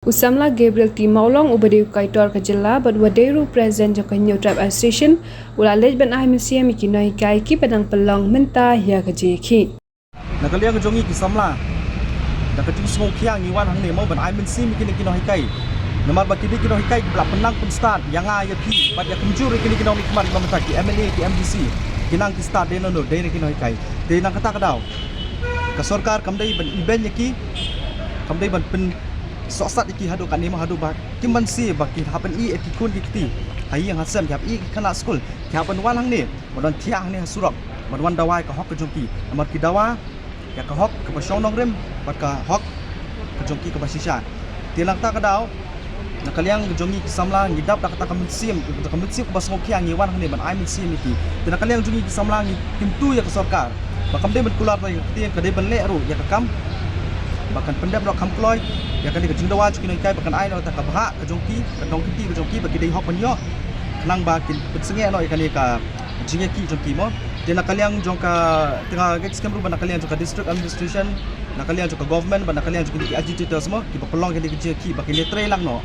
Usamla Gabriel T. Maulong ubade kaitor kajela but waderu present jo kanyo tribe association ulalej ban ai museum ikinoi kai ki padang pelong menta ya kaje ki nakaliang jongi ki samla nakating smok kiang iwan hang ne mo ban ai museum kini kinoi kai namar ba kini kinoi kai bla penang pun start yang ya ki bad ya kunjur kini kinoi kemar mamata ki MLA ki MDC kinang ki start de no de kinoi kai de nang kata kadau ka sarkar kamdai ban event ki kamdai ban pen sosat iki hadu kan ni hadu ba kimban si ba ki hapen I etikun dikti hai yang hasam ki hab I kana school ki hapen wan hang ni modon tiang ni surok modon dawai ka hok ke jongki amar ki dawa ya ka hok ke pasong nong rem ba ka hok ke jongki ke basisha tilang ta ka daw nakaliang jongi ki samla ngidap da kata kamunsim ke basong kiang ni wan hang ni ban ai min sim iki tinakaliang jongi ki samla ngi timtu ya ka sarkar ba kamde ban kular ta ti ka de ban le ru ya ka kam bahkan pendap dok kamploi ya kan dikejung dawa cuki kai bahkan ai no tak kabha ke jongki ke dong kiti ke jongki bagi dei hok penyo nang bakin pensenge no ikan ka jinge ki jongki mo dina kaliang jongka tengah gex kemru bana kaliang jongka district administration na kaliang jongka government bana kaliang jongki agitators mo ki pelong ke dikje ki bagi letre lang no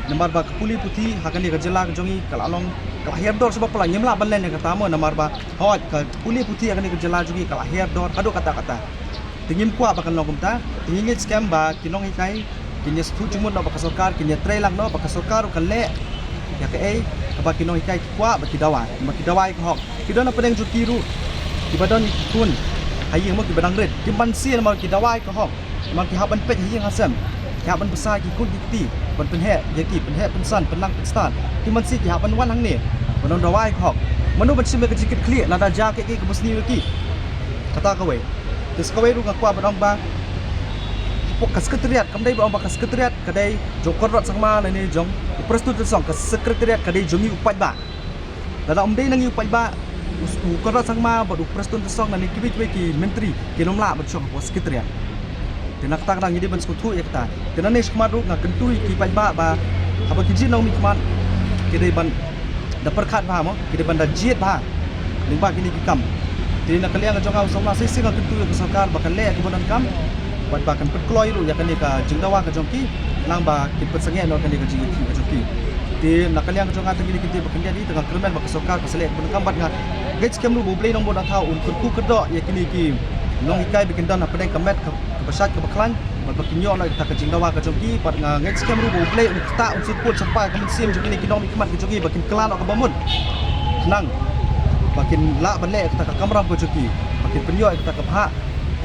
nomor ba puli putih hakan ke jela ke jongi kalalong kalahir dor sebab pula nyemla ban len kata mo nomor ba hot ke puli putih hakan ke jela jongi kalahir dor adu kata-kata tingin kuat bahkan long kumta tingin scam ba kinong ikai kinya stu cumut no baka sarkar kinya trailang no baka sarkar kan le ya ke ka ba kinong ikai kuat ba kidawa ki hok kidona pedeng jukiru ki badon kun hayi mo ki badang red kimban si ma kidawa ki hok ma ki haban pet hayi hasam ki haban besar ki kun dikti ban penhe ya ki penhe pensan penang penstan kimban si ki haban wan hang ni badon dawa ki hok manu ban sim ke jikit clear lada ja ke busni ki kata ka we terus kau itu ngaku apa dong bang? Pok sekretariat, kamdai bang bang sekretariat, kadai jokor rot sama ni jong. Perstu tu song ke sekretariat kadai jongi upat ba. Dalam umdai nangi upat ba, jokor rot sama badu perstu tu song nani kibit ki menteri kinomla bercong pos sekretariat. Tenak tak nang jadi ban skutu ya kata. Tenan ni sekamadu ngak kentui ki upat ba, apa kijin nang mikman kadai ban daperkat ba mo, kadai ban dajiet ba. Limba kini kikam. Jadi nak kalian ngajong sama sisi ngak tentu ke sarkar bahkan le ke badan kam buat bahkan perkloi lu ya kan ka jengdawa ke jongki nang ba kit persenge no kan ka jingi ke jongki di nak kalian ngajong ngata gini kinti bahkan jadi tengah kermen bahkan sarkar ke le ke badan kam bat ngak gets kem lu boblei nong bodan thau un kurku kedo ya kini ki nong ikai bikin dan apa deng kamet ke besat ke baklan buat bakin yo no tak ke jengdawa ke jongki bat ngak gets kem lu boblei un ta un siput sampai ke musim jongki ki nong ikmat ke jongki bakin kelan ke bamun nang makin la balik kita ke kamram ke joki makin penyo kita ke bahak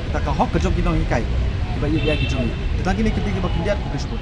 kita ke hok ke joki nong ikai tiba ia ke joki kita gini kita makin dia ke sebut